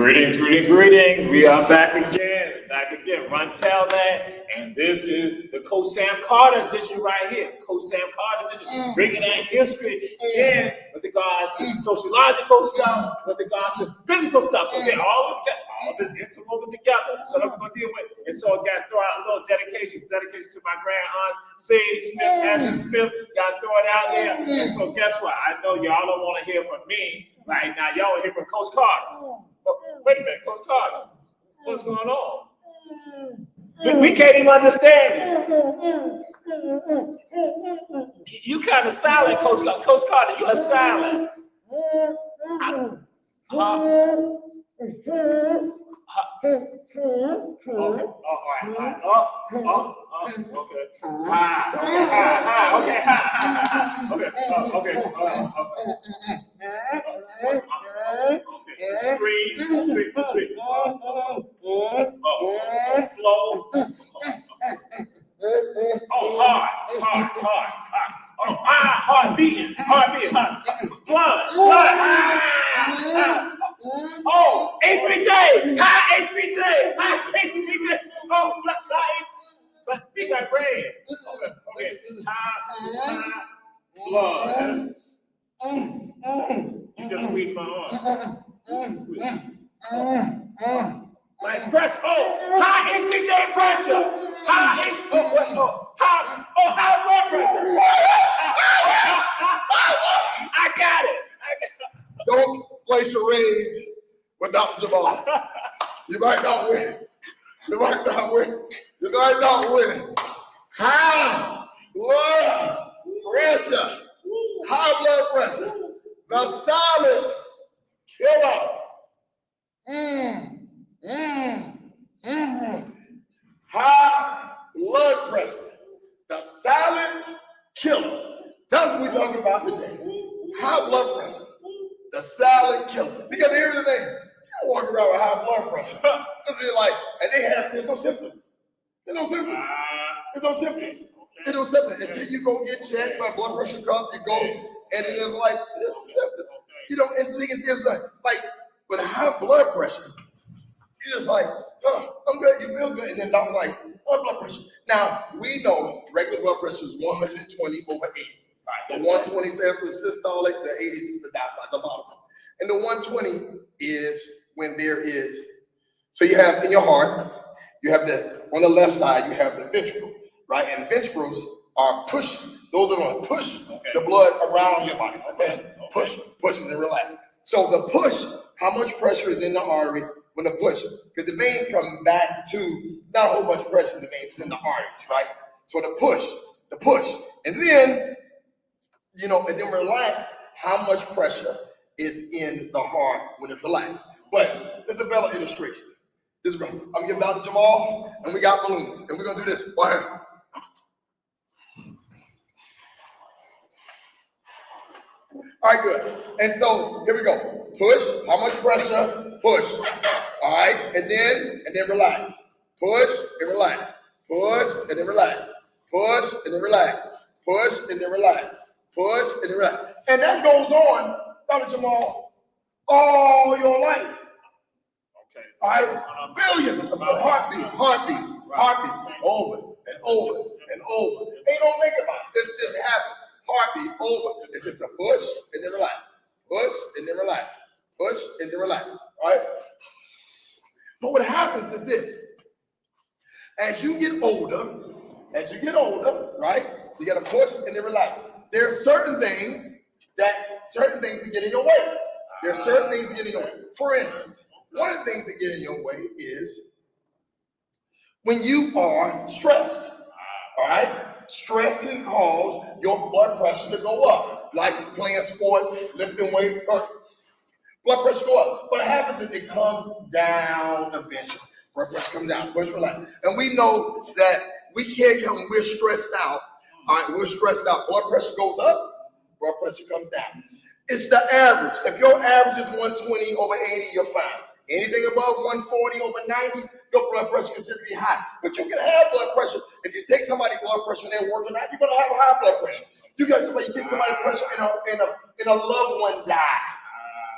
Greetings. We are back again. Run Tell that. And this is the Coach Sam Carter edition right here. Coach Sam Carter edition, bringing that history again with regards to sociological stuff, with regards to physical stuff. So they all this interwoven together. So that's what we're going to deal with. And so I got to throw out a little dedication to my grand aunt, Sadie Smith, Andrew Smith. Got to throw it out there. And so guess what? I know y'all don't want to hear from me right now. Y'all want to hear from Coach Carter. Wait a minute, Coach Carter. What's going on? We can't even understand you. You kind of silent, Coach Carter. You are silent. Okay. All right. Okay. Okay. Street. Flow. Hard. Heart beating. Blood. HBJ. Hi, HBJ. Oh, blood. But we got red. Okay. Blood. You just squeezed my arm. Like pressure. High HBJ pressure. High blood pressure. I got it. Don't play charades with Dr. Jamal. You might not win. High blood pressure. The silent killer. High blood pressure. The silent killer. That's what we're talking about today. High blood pressure. The silent killer. Because here's the thing. You don't walk around with high blood pressure. There's no symptoms. Until you go get checked by blood pressure cuff, you go, and then there's no symptoms. It's like with high blood pressure, you're just like, I'm good, you feel good. And then doctor's like, blood pressure. Now, we know regular blood pressure is 120 over 80. Right. The 120 stands for the systolic, the 80 is the diastolic, the bottom. And the 120 is when there is, so you have in your heart, you have on the left side, you have the ventricle, right? And ventricles are pushing. Those are going to push the blood around your body like that. Push and then relax. So the push, how much pressure is in the arteries when the push? Because the veins come back to not a whole bunch of pressure in the veins, in the arteries, right? So the push, and then, and then relax, how much pressure is in the heart when it's relaxed. But it's a better illustration. I'm gonna give Dr. Jamal, and we got balloons, and we're gonna do this. Go ahead. All right, good. And so here we go. Push. How much pressure? Push. All right, and then relax. Push and relax. Push and then relax. Push and then relax. Push and then relax. Push and then relax. And that goes on, Dr. Jamal, all your life. Okay. All right, billions of heartbeats, over and over. Ain't no think about it. This just happens. Heartbeat over. It's just a push and then relax. Push and then relax. Push and then relax. All right? But what happens is this. As you get older, right? You gotta push and then relax. There are certain things that get in your way. For instance, one of the things that get in your way is when you are stressed. All right? Stress can cause your blood pressure to go up, like playing sports, lifting weight, blood pressure go up. What happens is it comes down eventually. Blood pressure comes down, push, relax. And we know that we can't come when we're stressed out. All right, we're stressed out. Blood pressure goes up, blood pressure comes down. It's the average. If your average is 120 over 80, you're fine. Anything above 140 over 90, your blood pressure is considered to be high. But you can have blood pressure. If you take somebody's blood pressure and they're working out, you're going to have high blood pressure. You take somebody's pressure and a loved one died.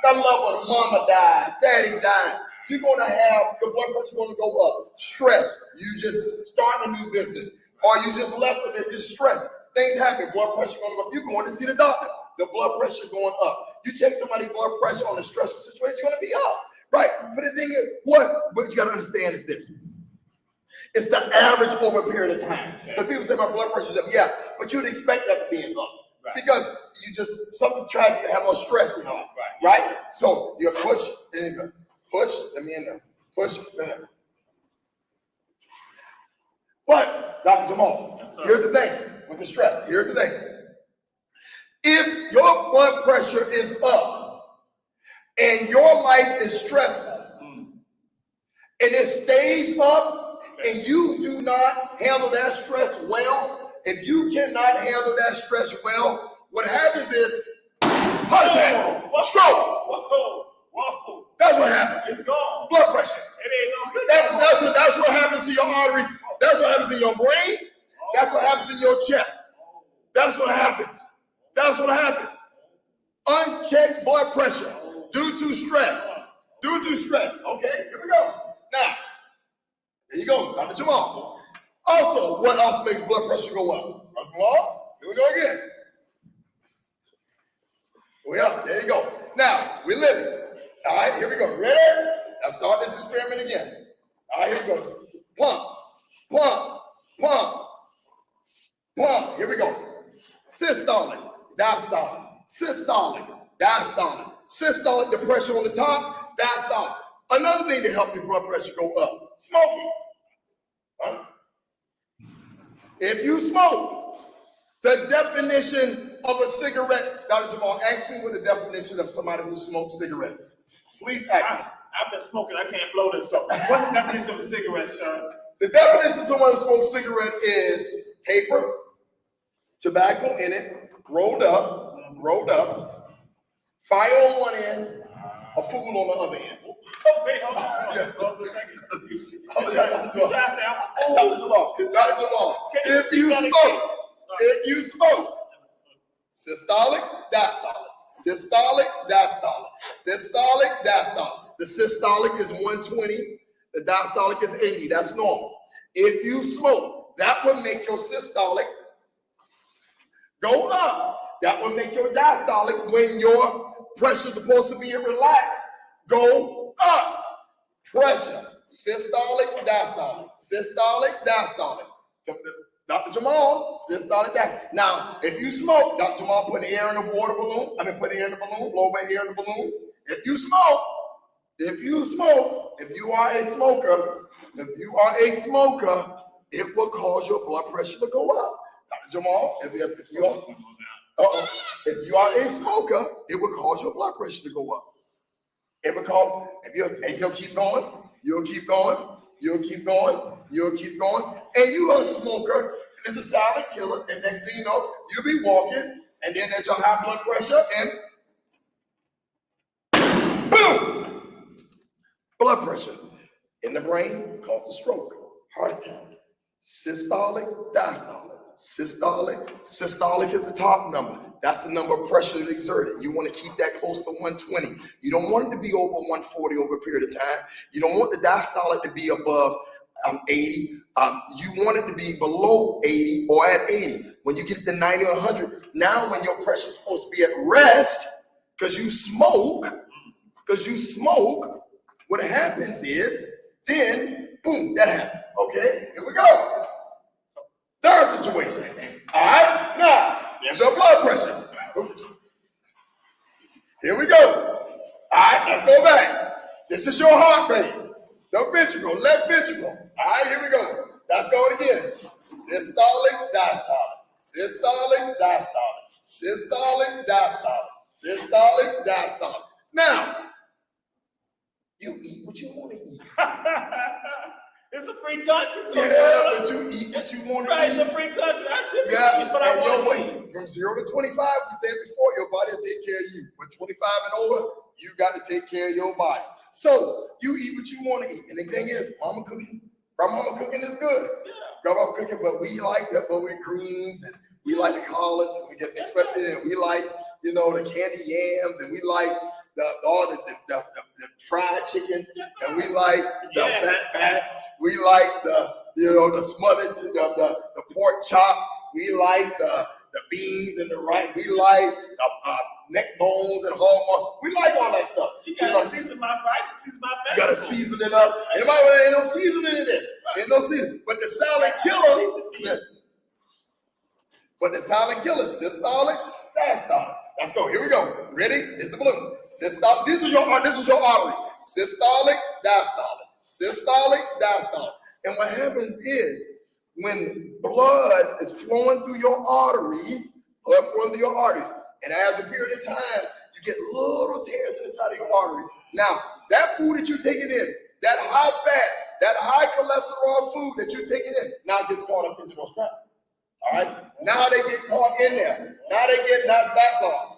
That loved one, mama died, daddy died. you're going to have your blood pressure going to go up. Stress. You just start a new business, or you just left it. It's just stress. Things happen. Blood pressure going to go up. You're going to see the doctor. The blood pressure going up. You check somebody's blood pressure on a stressful situation, it's going to be up. Right. But the thing is, what you got to understand is this. It's the average over a period of time. Because people say my blood pressure's up. Yeah, but you'd expect that to be up. Right. Because you just, something try to have more stress in your life. Right? So you push, and you go. Push, let me in there. Push, there. But, Dr. Jamal, here's the thing with the stress. Here's the thing. If your blood pressure is up and your life is stressful and it stays up and you do not handle that stress well, if you cannot handle that stress well, what happens is heart attack, stroke. Whoa. That's what happens. It's gone. Blood pressure. It ain't no good. That's what happens to your artery. That's what happens in your brain. That's what happens in your chest. That's what happens. That's what happens. Unchecked blood pressure due to stress. Due to stress. Okay, here we go. Now, there you go, Dr. Jamal. Also, what else makes blood pressure go up? Dr. Jamal, here we go again. We up. There you go. Now, we're living. All right, here we go. Ready? Let's start this experiment again. All right, here we go. Pump, pump, pump, pump. Here we go. Systolic, diastolic, systolic, diastolic, systolic, the pressure on the top, diastolic. Another thing to help your blood pressure go up, smoking. Huh? If you smoke, the definition of a cigarette, Dr. Jamal, ask me what the definition of somebody who smokes cigarettes. Please ask me. I've been smoking. I can't blow this. So, what's the definition of a cigarette, sir? The definition of someone who smokes cigarette is paper, tobacco in it, rolled up, fire on one end, a fool on the other end. Wait, hold on. Yeah. Hold on a second. You Dr. try to say I'm Jamal, if you smoke, systolic, diastolic, systolic, diastolic, systolic, diastolic. The systolic is 120, the diastolic is 80. That's normal. If you smoke, that would make your systolic go up. That would make your diastolic, when your pressure is supposed to be relaxed, go up. Pressure, systolic, diastolic, systolic, diastolic. Dr. Jamal, systolic, diastolic. Now, if you smoke, Dr. Jamal, put air in the water balloon. Put air in the balloon, blow away air in the balloon. If you smoke, if you are a smoker, it will cause your blood pressure to go up. Dr. Jamal, if you are a smoker, it will cause your blood pressure to go up. It will cause, and you'll keep going, you'll keep going, you'll keep going, you'll keep going, and you are a smoker, and it's a silent killer, and next thing you know, you'll be walking, and then there's your high blood pressure, and boom! Blood pressure in the brain causes stroke, heart attack, systolic, diastolic. Systolic is the top number. That's the number of pressure exerted. You want to keep that close to 120. You don't want it to be over 140 over a period of time. You don't want the diastolic to be above 80. You want it to be below 80 or at 80. When you get to 90 or 100, now when your pressure is supposed to be at rest, because you smoke, what happens is, then, boom, that happens. Okay, here we go. Third situation. All right, now, there's your blood pressure. Here we go. All right, let's go back. This is your heart rate. The ventricle, left ventricle. All right, here we go. Let's go again. Systolic, diastolic. Systolic, diastolic. Systolic, diastolic. Systolic, diastolic. Now, you eat what you want to eat. It's a free country. Yeah, but you eat what you want to eat. It's a free country. I should be eating, but I want to eat. From 0 to 25, we said before, your body will take care of you. But 25 and over, you got to take care of your body. So you eat what you want to eat. And the thing is, grandmama cooking is good. Yeah. Grandmama cooking, but we like the with greens, and we like the collards, and we get especially, and we like, the candy yams, and we like, all the fried chicken, and we like the Yes. fat. We like the smothered, the pork chop. We like the beans and the rice. We like the neck bones and hallmark. We like all that stuff. You We gotta like- season my rice and season my you gotta vegetables. season it up. Ain't no seasoning in this. Ain't no seasoning. But the silent killer. But the silent killer, systolic, diastolic. Let's go. Here we go. Ready? Here's the balloon. Systolic. This is your artery. Systolic, diastolic. Systolic, diastolic. And what happens is when blood is flowing through your arteries, and as a period of time, you get little tears inside of your arteries. Now, that food that you're taking in, that high fat, that high cholesterol food that you're taking in, now gets caught up into those cracks. All right? Now they get caught in there. Now they get not that long.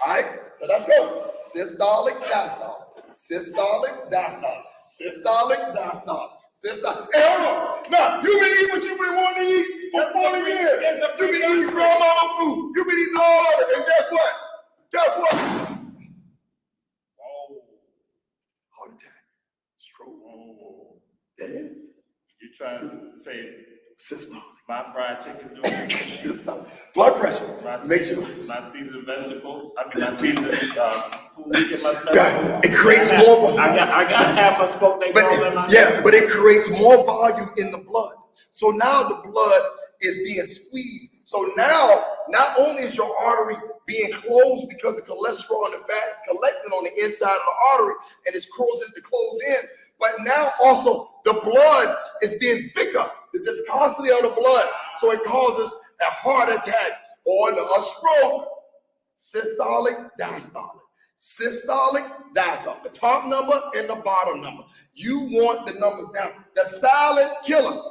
All right? So let's go. Systolic, diastolic. Systolic, diastolic. Systolic, diastolic. Systolic. Hey, hold on. Now, you've been eating what you've been wanting to eat for 40 years. You've been eating grandmama food. You've been eating all of it. And guess what? Heart attack. Stroke. That is. You trying to say Systolic. my fried chicken doing Systolic. Blood pressure. Makes you. my seasoned vegetables. My seasoned food in my vegetables. Right. It creates more. I got half a spoke they call in my But it creates more volume in the blood. So now the blood is being squeezed. So now, not only is your artery being closed because the cholesterol and the fat is collecting on the inside of the artery and it's closing to close in, but now also the blood is being thicker, the viscosity of the blood, so it causes a heart attack or a stroke. Systolic, diastolic. Systolic, diastolic. The top number and the bottom number. You want the numbers down. The silent killer.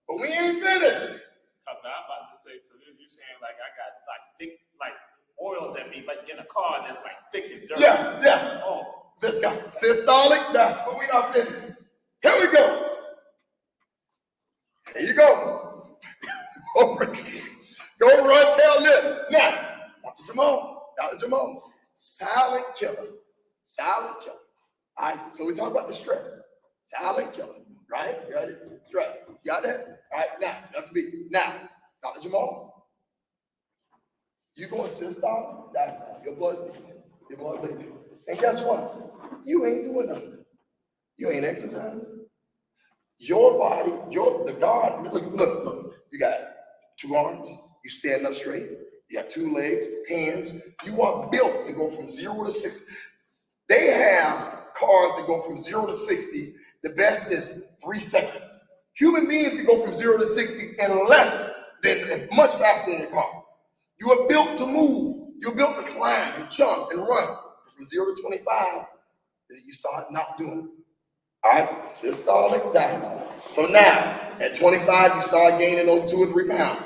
But we ain't finished. I'm about to say, so you're saying like I got like thick, like oil that me, but in a car that's like thick and dirty. Yeah. Oh, This guy. Systolic, but we not finished. Here we go. There you go. Go run, tell lip. Now, Dr. Jamal. Silent killer. Silent killer. All right, so we talk about the stress. Silent killer, right? You got it? Stress. You got that? All right, now, that's me. Now, Dr. Jamal, you going systolic? That's your blood bleeding. And guess what? You ain't doing nothing. You ain't exercising. Your body, the God, look, you got 2 arms, you stand up straight, you have 2 legs, hands. You are built to go from 0 to 60. They have cars that go from 0 to 60. The best is 3 seconds. Human beings can go from 0 to 60 in much faster than a car. You are built to move. You're built to climb and jump and run. From 0 to 25, then you start not doing it. All right, systolic, diastolic. So now, at 25, you start gaining those 2 or 3 pounds.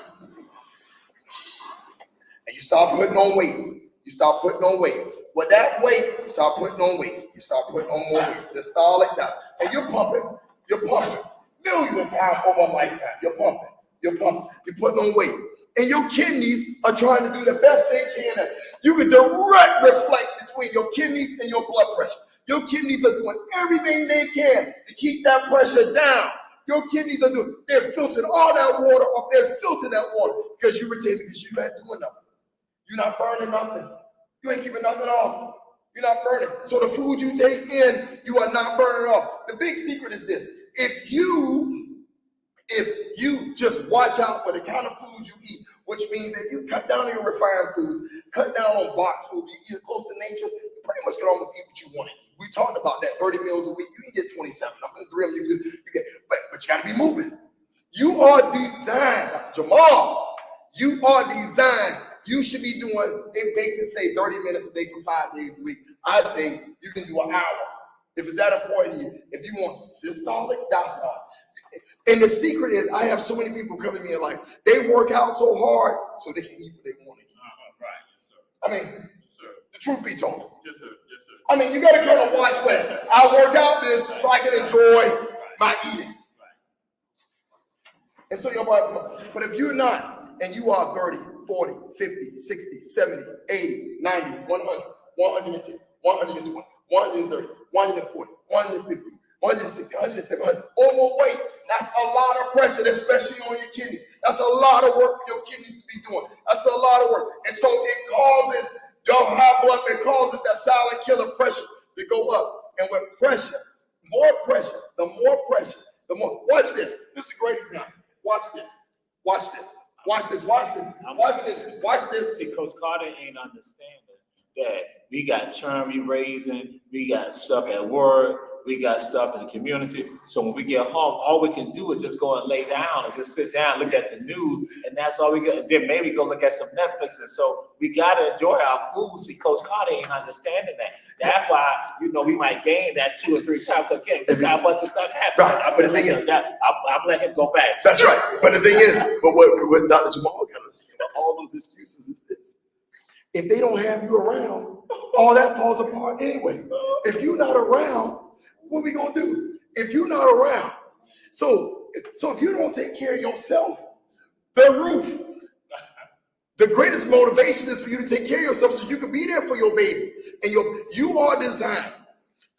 And you start putting on weight. With that weight, you start putting on weight. You start putting on more weight. Systolic, diastolic. And you're pumping millions of times over a lifetime. You're pumping. You're putting on weight. And your kidneys are trying to do the best they can. You can direct reflect between your kidneys and your blood pressure. Your kidneys are doing everything they can to keep that pressure down. Your kidneys they're filtering all that water off. They're filtering that water because you're retaining, because you're not doing nothing. You're not burning nothing. You ain't keeping nothing off. You're not burning. So the food you take in, you are not burning off. The big secret is this. If you just watch out for the kind of food you eat, which means that if you cut down on your refined foods, cut down on boxed food, you eat close to nature, you pretty much can almost eat what you want to eat. We talked about that, 30 meals a week. You can get 27. I'm going to 3 of them. You get, but you got to be moving. You are designed, Jamal, you are designed. You should be doing, they basically say 30 minutes a day for 5 days a week. I say you can do an hour. If it's that important to you, if you want systolic, diastolic. And the secret is, I have so many people coming to me and like, they work out so hard so they can eat what they want to eat. Right, yes, sir. I mean, Yes, sir. the truth be told. Yes, sir. Yes, sir. I mean, you got to kind of watch what I work out this so I can enjoy my eating. And so your body, but if you're not, and you are 30, 40, 50, 60, 70, 80, 90, 100, 110, 120, 130, 140, 150, 160, 170, overweight. That's a lot of pressure, especially on your kidneys. That's a lot of work for your kidneys to be doing. That's a lot of work. And so it causes your high blood, it causes that silent killer pressure to go up. And with pressure, the more pressure, the more. Watch this. This is a great example. Watch this. Watch this. Watch this. Watch this. Watch this. Watch this. See, Coach Carter ain't understanding that we got churn we raising, we got stuff at work, we got stuff in the community. So when we get home, all we can do is just go and lay down and just sit down, look at the news, and that's all we got. Then maybe go look at some Netflix. And so we gotta enjoy our food. See, Coach Carter ain't understanding that. That's why, we might gain that 2 or 3 times. Again, we got a bunch of stuff happening. Right, but the thing is, I'll let him go back. That's right. But the thing is, what Dr. Jamal got to say about all those excuses is this. If they don't have you around, all that falls apart anyway. If you're not around, what are we gonna do? If you're not around, so if you don't take care of yourself, the greatest motivation is for you to take care of yourself so you can be there for your baby. And you are designed.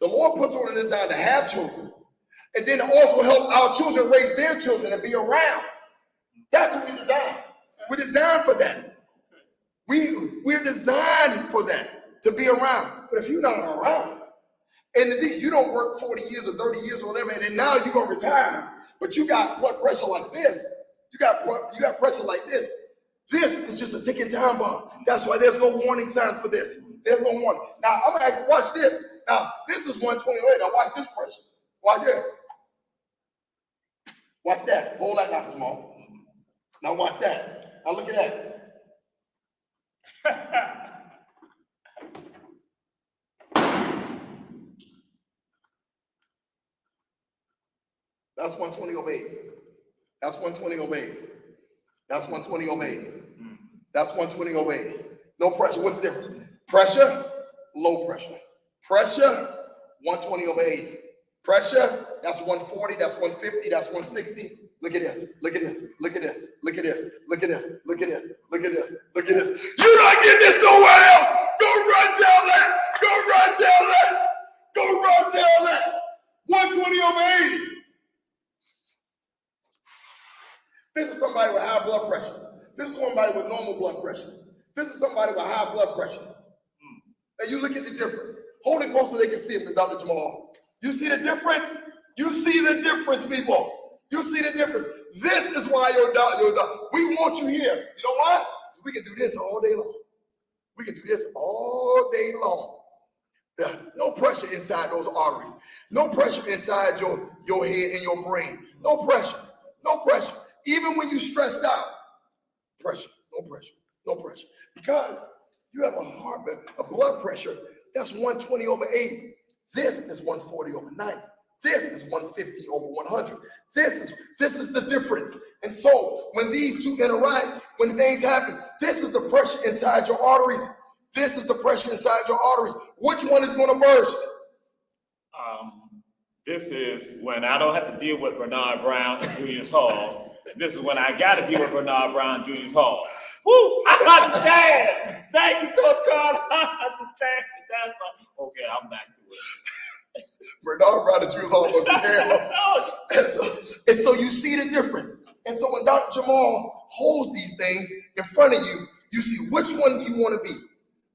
The Lord puts on a design to have children, and then also help our children raise their children and be around. That's what we designed. We're designed for that. We're designed for that, to be around. But if you're not around, and you don't work 40 years or 30 years or whatever, and then now you're gonna retire, but you got blood pressure like this, you got pressure like this. This is just a ticking time bomb. That's why there's no warning signs for this. There's no warning. Now I'm gonna ask you, watch this. Now this is 128. Now watch this pressure. Watch that. Watch that. Hold that, Dr. Jamal. Now watch that. Now look at that. That's 120 over 80. That's 120 over 80. That's 120 over 80. That's 120 over 80. No pressure. What's the difference? Pressure, low pressure. Pressure, 120 over 80. Pressure, that's 140, that's 150, that's 160. Look at this. Look at this. Look at this. Look at this. Look at this. Look at this. Look at this. Look at this. You're not getting this nowhere else. Go run tell that. Go run tell that. Go run tell that. 120 over 80. This is somebody with high blood pressure. This is somebody with normal blood pressure. This is somebody with high blood pressure. Now you look at the difference. Hold it close so they can see it, Dr. Jamal. You see the difference? You see the difference, people. You see the difference. This is why your doctor, we want you here. You know why? Because we can do this all day long. We can do this all day long. No pressure inside those arteries. No pressure inside your head and your brain. No pressure. No pressure. Even when you're stressed out, pressure. No pressure. No pressure. Because you have a blood pressure that's 120 over 80. This is 140 over 90. This is 150 over 100. This is the difference. And so when these two interact, when things happen, this is the pressure inside your arteries. This is the pressure inside your arteries. Which one is going to burst? This is when I don't have to deal with Bernard Brown and Julius Hall. This is when I got to deal with Bernard Brown and Julius Hall. Woo! I understand. Thank you, Coach Carter. I understand. That's why. Okay, I'm back to it. Bernard Brown and Julius Hall must be hell. And so you see the difference. And so when Dr. Jamal holds these things in front of you, you see which one you want to be.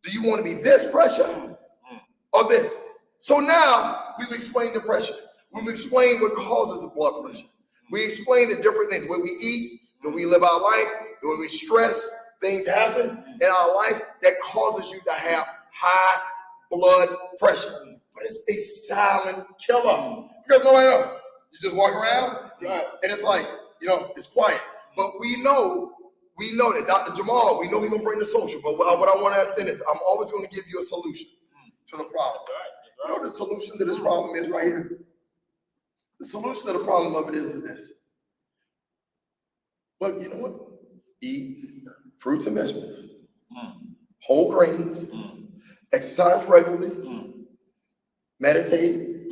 Do you want to be this pressure or this? So now we've explained the pressure. We've explained what causes the blood pressure. We explained the different things. When we eat, when we live our life, when we stress, things happen in our life that causes you to have high blood pressure. But it's a silent killer. Because nobody knows. You just walk around, and it's like, it's quiet. But we know that Dr. Jamal, we know he's going to bring the social. But what I want to say is, I'm always going to give you a solution to the problem. You know what the solution to this problem is right here? The solution to the problem of it is this. But you know what? Eat fruits and vegetables, whole grains, exercise regularly, meditate,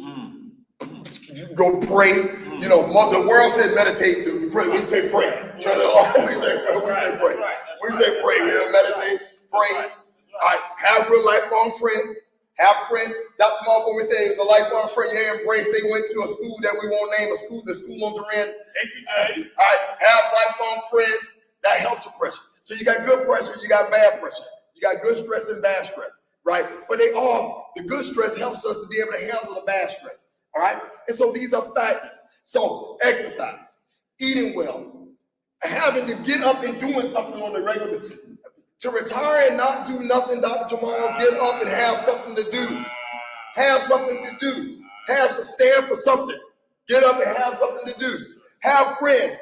go pray. The world said meditate. We say pray. We say pray. we say pray. We'll meditate, pray. All right, have real lifelong friends. Have friends. Dr. Mark, when we say it was a lifelong friend you embrace, they went to a school that we won't name, the school on Duran. All right, have lifelong friends. That helps your pressure. So you got good pressure, you got bad pressure. You got good stress and bad stress, right? But the good stress helps us to be able to handle the bad stress, all right? And so these are factors. So exercise, eating well, having to get up and doing something on the regular. To retire and not do nothing, Dr. Jamal, get up and have something to do. Have something to do. Have to stand for something. Get up and have something to do. Have friends.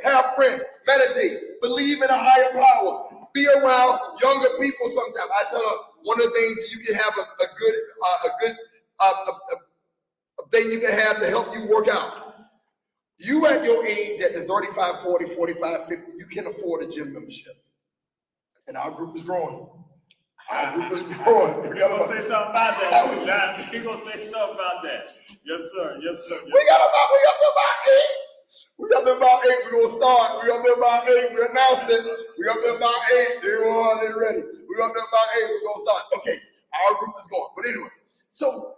Meditate. Believe in a higher power. Be around younger people sometimes. I tell her one of the things you can have a good thing you can have to help you work out. You at your age, at the 35, 40, 45, 50, you can afford a gym membership. And our group is growing. Our group is growing. You're going to say something about that, John. You're going to say something about that. Yes, sir. Yes, sir. We up to about 8. We up to about 8. We're going to start. We up to about 8. We announced it. We up to about 8. They're ready. We up to about 8. We're going to start. Okay. Our group is going. But anyway, so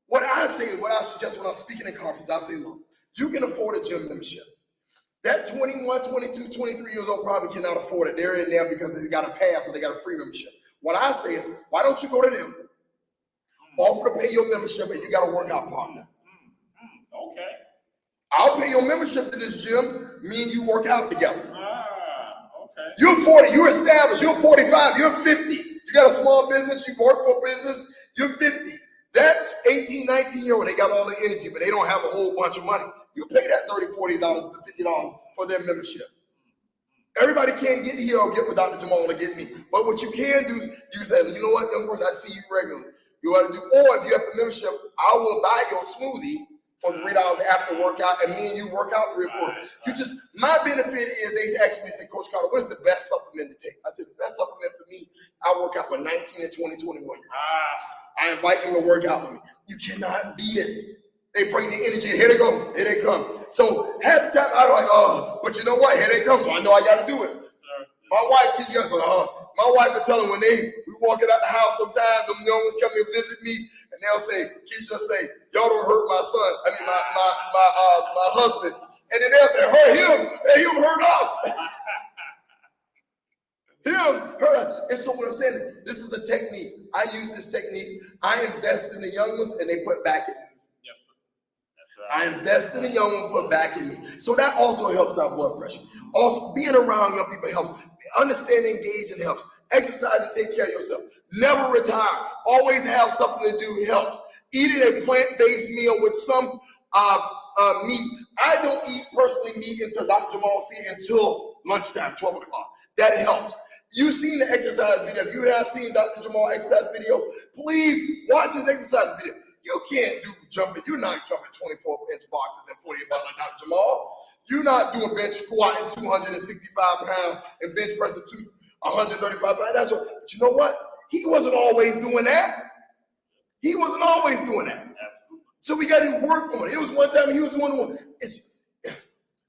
what I suggest when I'm speaking in conference, I say, look, you can afford a gym membership. That 21, 22, 23 years old probably cannot afford it. They're in there because they got a pass or they got a free membership. What I say is, why don't you go to them, offer to pay your membership, and you got a workout partner. Okay. I'll pay your membership to this gym. Me and you work out together. Okay. You're 40. You're established. You're 45. You're 50. You got a small business. You work for a business. You're 50. That 18, 19-year-old, they got all the energy, but they don't have a whole bunch of money. You pay that $30, $40, $50 for their membership. Everybody can't get here or get with Dr. Jamal or get me. But what you can do is you say, you know what, young person, I see you regularly. You ought to do, or if you have the membership, I will buy your smoothie for $3 after workout, and me and you work out 3 or 4. My benefit is they ask me, say, Coach Carter, what is the best supplement to take? I said, the best supplement for me, I work out with 19 and 20, 21. I invite them to work out with me. You cannot beat it. They bring the energy. Here they go. Here they come. So half the time I'm like, but you know what? Here they come. So I know I got to do it. Yes, sir. My wife, my wife would tell them when we walking out the house sometimes, them young ones come to visit me, and they'll say, Keisha say, y'all don't hurt my son. I mean, my husband. And then they'll say, hurt him, and him hurt us. And so what I'm saying is, this is a technique. I use this technique. I invest in the young ones, and they put back in me. Yes, sir. That's right. I invest in the young one, put back in me. So that also helps our blood pressure. Also, being around young people helps. Understanding, engaging helps. Exercise and take care of yourself. Never retire. Always have something to do helps. Eating a plant-based meal with some meat. I don't eat personally meat until Dr. Jamal said until lunchtime, 12 o'clock. That helps. You've seen the exercise video. If you have seen Dr. Jamal exercise video, please watch his exercise video. You can't do jumping. You're not jumping 24-inch boxes and 48 pounds like Dr. Jamal. You're not doing bench squatting 265 pounds and bench pressing 135 pounds. That's what. But you know what? He wasn't always doing that. He wasn't always doing that. So we got to work on it. It was one time he was doing one.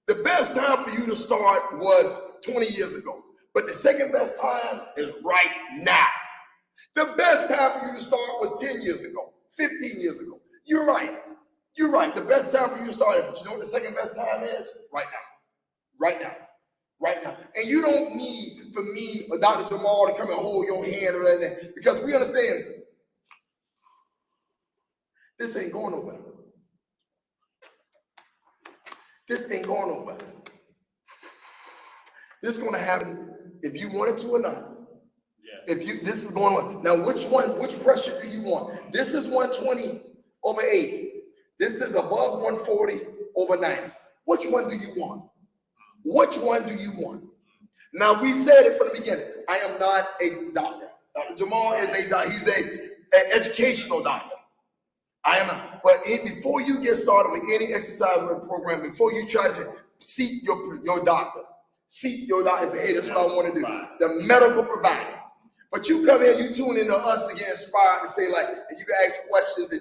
The best time for you to start was 20 years ago. But the second best time is right now. The best time for you to start was 10 years ago, 15 years ago. You're right. You're right. The best time for you to start it. But you know what the second best time is? Right now. Right now. Right now. And you don't need for me or Dr. Jamal to come and hold your hand or anything. Because we understand this ain't going nowhere. This ain't going nowhere. This is going to happen if you want it to or not. Yeah. This is going on. Now, which pressure do you want? This is 120 over 80. This is above 140 over 90. Which one do you want? Which one do you want? Now, we said it from the beginning. I am not a doctor. Dr. Jamal is he's an educational doctor. I am not. But before you get started with any exercise program, before you try to seek your doctor, seek your doctor and say, hey, this is what I want to do. The medical provider. But you come here, you tune into us to get inspired and say, like, and you can ask questions and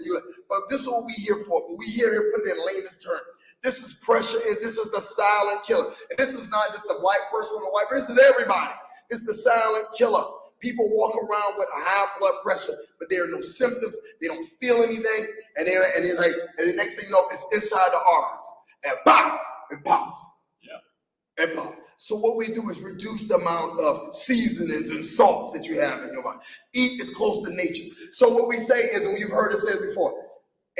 but this is what we here for. We here put it in layman's terms. This is pressure, and this is the silent killer. And this is not just the white person or the white person, this is everybody. It's the silent killer. People walk around with a high blood pressure, but there are no symptoms. They don't feel anything, and it's like, and the next thing you know, it's inside the arteries, and pop, it pops. Yeah. It pops. So what we do is reduce the amount of seasonings and salts that you have in your body. Eat as close to nature. So what we say is, and you've heard it said before,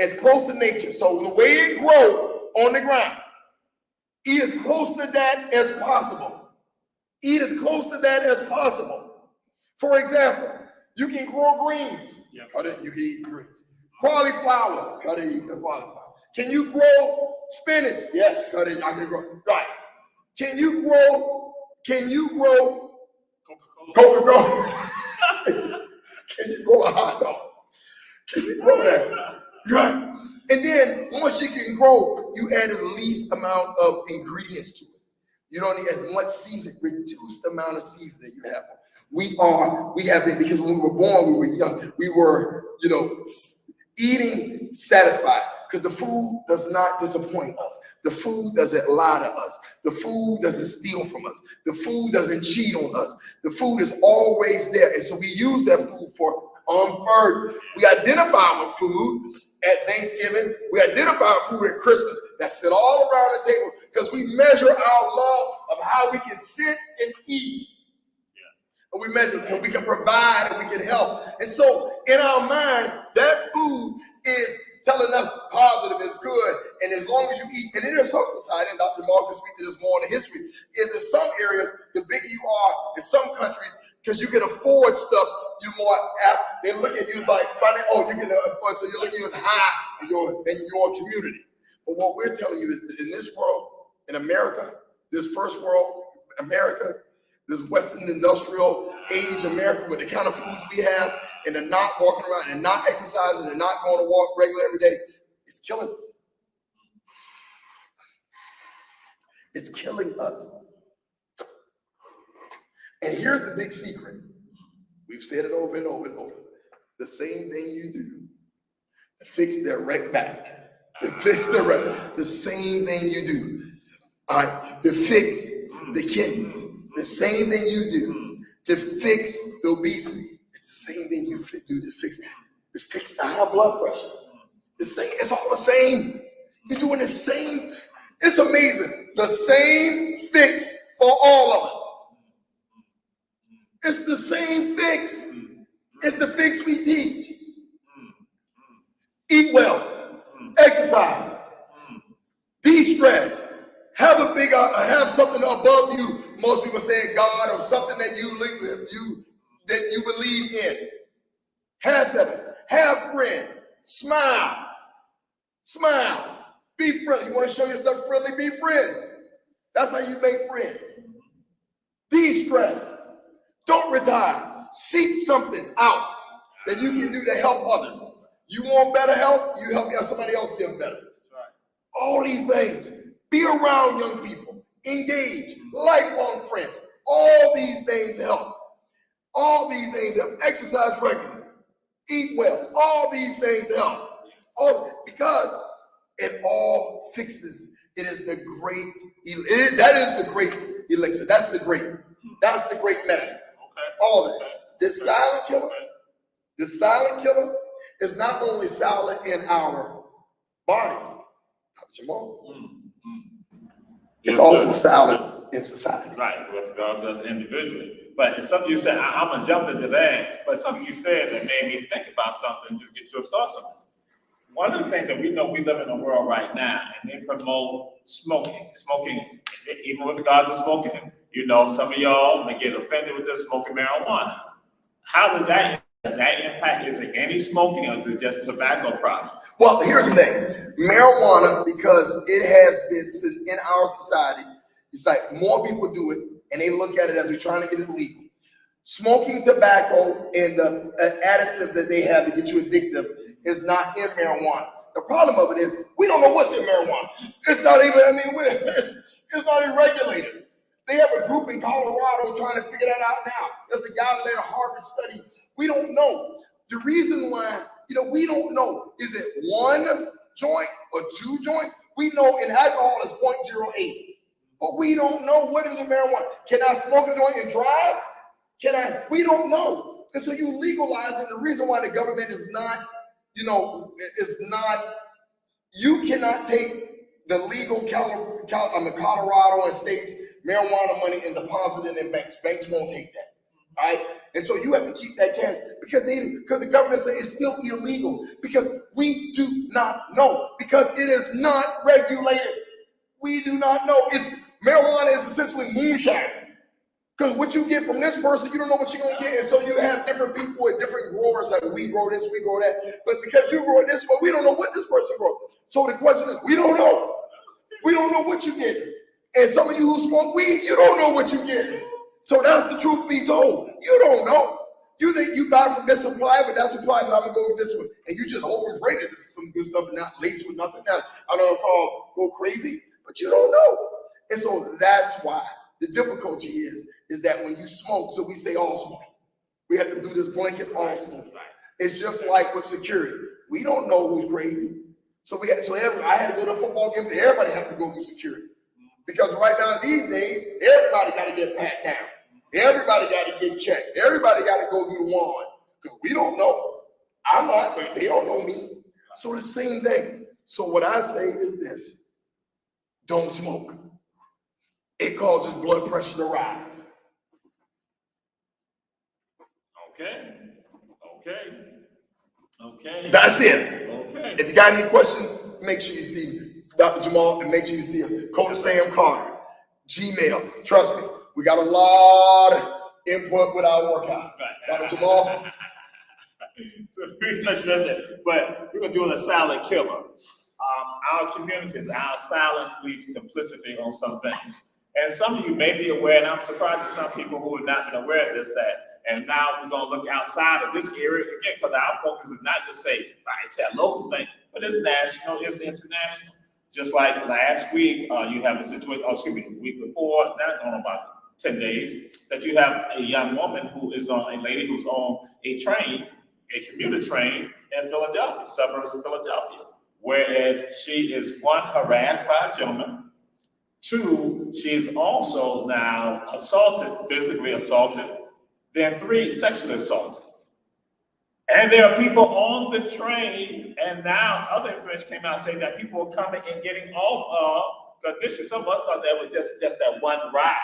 as close to nature. So the way it grows on the ground, eat as close to that as possible. Eat as close to that as possible. For example, you can grow greens. Yes. Cut it, you can eat greens. Cauliflower, cut it, eat the cauliflower. Can you grow spinach? Yes, cut it, I can grow. Right. Can you grow Coca-Cola? Can you grow a hot dog? Can you grow that? Right. And then once you can grow, you add the least amount of ingredients to it. You don't need as much seasoning. Reduce the amount of seasoning you have. We have it because when we were born, we were young. We were, eating satisfied because the food does not disappoint us. The food doesn't lie to us. The food doesn't steal from us. The food doesn't cheat on us. The food is always there. And so we use that food for comfort. We identify with food at Thanksgiving. We identify with food at Christmas that sit all around the table because we measure our love of how we can sit and eat. And we measure because we can provide and we can help. And so in our mind, that food is telling us positive is good. And as long as you eat, and in some society, and Dr. Mark can speak to this more in the history, is in some areas, the bigger you are in some countries, because you can afford stuff, you're more apt. They look at you as like, you can afford, so you're looking as high in your community. But what we're telling you is that in this world, in America, this first world, America, this Western industrial age America with the kind of foods we have, and they're not walking around and not exercising and not going to walk regular every day, it's killing us. It's killing us. And here's the big secret. We've said it over and over and over. The same thing you do to fix their wreck back. The same thing you do. All right, to fix the kidneys. The same thing you do to fix the obesity. It's the same thing you do to fix the high blood pressure. The same, it's all the same. You're doing the same. It's amazing. The same fix for all of it. It's the same fix. It's the fix we teach. Eat well, exercise, de-stress, have something above you. Most people say God or something that you believe in. Have something. Have friends. Smile. Be friendly. You want to show yourself friendly? Be friends. That's how you make friends. De-stress. Don't retire. Seek something out that you can do to help others. You want better health? You help somebody else get better. That's right. All these things. Be around young people. Engage, lifelong friends. All these things help. All these things help. Exercise regularly. Eat well. All these things help. Because it all fixes. It is the great. That is the great elixir. That's the great medicine. Okay. All that. This silent killer is not only silent in our bodies. Jamal. It's also silent in society. Right, with regards to us individually. But it's something you said, I'm going to jump into that, but something you said that made me think about something, just get your thoughts on this. One of the things that we know, we live in a world right now, and they promote smoking, even with regard to smoking. Some of y'all may get offended with this smoking marijuana. How does that impact? Is it any smoking, or is it just tobacco products? Well, here's the thing. Marijuana, because it has been in our society, it's like more people do it, and they look at it as we're trying to get it legal. Smoking tobacco and the additive that they have to get you addictive is not in marijuana. The problem of it is we don't know what's in marijuana. It's not even, it's not even regulated. They have a group in Colorado trying to figure that out now. There's a guy that led a Harvard study. We don't know. The reason why, we don't know, is it one joint or two joints? We know in alcohol is 0.08, but we don't know what is in marijuana. Can I smoke a joint and drive? We don't know. And so you legalize it. The reason why the government is not, you cannot take the legal Colorado and states marijuana money and deposit it in banks. Banks won't take that. All right? And so you have to keep that cash because the government says it's still illegal because we do not know, because it is not regulated. We do not know. Marijuana is essentially moonshine. Because what you get from this person, you don't know what you're going to get. And so you have different people with different growers, like we grow this, we grow that. But because you grow it this way, we don't know what this person grows. So the question is, we don't know. We don't know what you get. And some of you who smoke weed, you don't know what you get. So that's the truth be told. You don't know. You think you buy from this supplier, but that supplier is I'm going to go with this one. And you just hope and pray that this is some good stuff and not laced with nothing else. I don't know, go crazy, but you don't know. And so that's why the difficulty is that when you smoke, so we say all smoke. We have to do this blanket all smoke. It's just like with security. We don't know who's crazy. I had to go to football games. Everybody has to go through security. Because right now, these days, everybody got to get pat down. Everybody got to get checked. Everybody got to go through the wand. Because we don't know. I'm not, but they don't know me. So the same thing. So what I say is this. Don't smoke. It causes blood pressure to rise. Okay. That's it. Okay. If you got any questions, make sure you see Dr. Jamal and make sure you see Coach Sam Carter. Gmail. Trust me, we got a lot of input with our workout. Dr. Jamal. So but we're gonna do a silent killer. Our communities, our silence leads to complicity on some things. And some of you may be aware, and I'm surprised at some people who have not been aware of this, and now we're going to look outside of this area again, because our focus is not just it's a local thing, but it's national, it's international. Just like last week, you have a situation, the week before, not going about 10 days, that you have a young woman a lady who's on a train, a commuter train in Philadelphia, suburbs of Philadelphia, whereas she is, one, harassed by a gentleman. Two, she is also now physically assaulted. Then three, sexually assaulted. And there are people on the train, and now other information came out saying that people were coming and getting off of, because some of us thought that was just that one ride.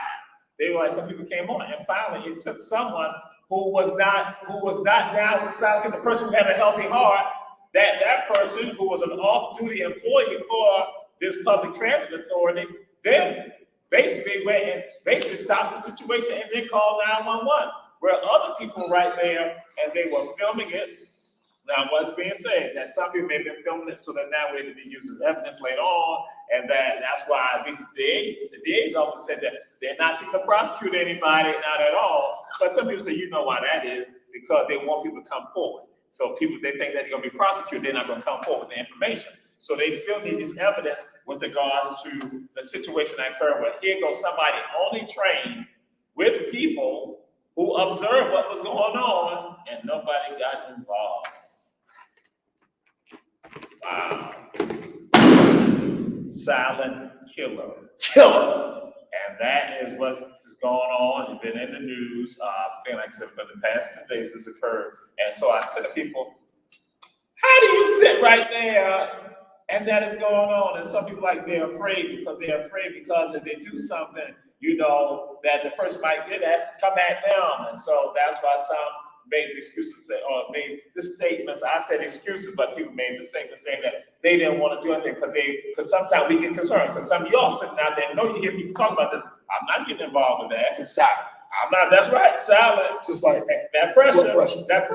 They were like, some people came on, and finally it took someone who was not down with silence, the person who had a healthy heart, that person who was an off-duty employee for this public transit authority, then basically went and stopped the situation and then called 911. Where other people right there, and they were filming it. Now, what's being said, that some people may have been filming it so that now it will be used as evidence later on, and that's why at least the DA's office said that they're not seeking to prosecute anybody, not at all. But some people say, you know why that is, because they want people to come forward. So they think that they're going to be prosecuted, they're not going to come forward with the information. So they still need this evidence with regards to the situation that occurred. But here goes somebody on a train with people who observed what was going on, and nobody got involved. Wow. Silent killer. And that is what is going on. It's been in the news. Like I said, for the past 2 days this occurred. And so I said to people, how do you sit right there and that is going on? And some people they're afraid because if they do something, that the person might get at, come at them. And so that's why some made the excuses or made the statements. I said excuses, but people made the statement saying that they didn't want to do anything because sometimes we get concerned because some of y'all sitting out there, you hear people talk about this. I'm not getting involved with that. It's silent. I'm not, that's right, silent. Just like that pressure. Silent. That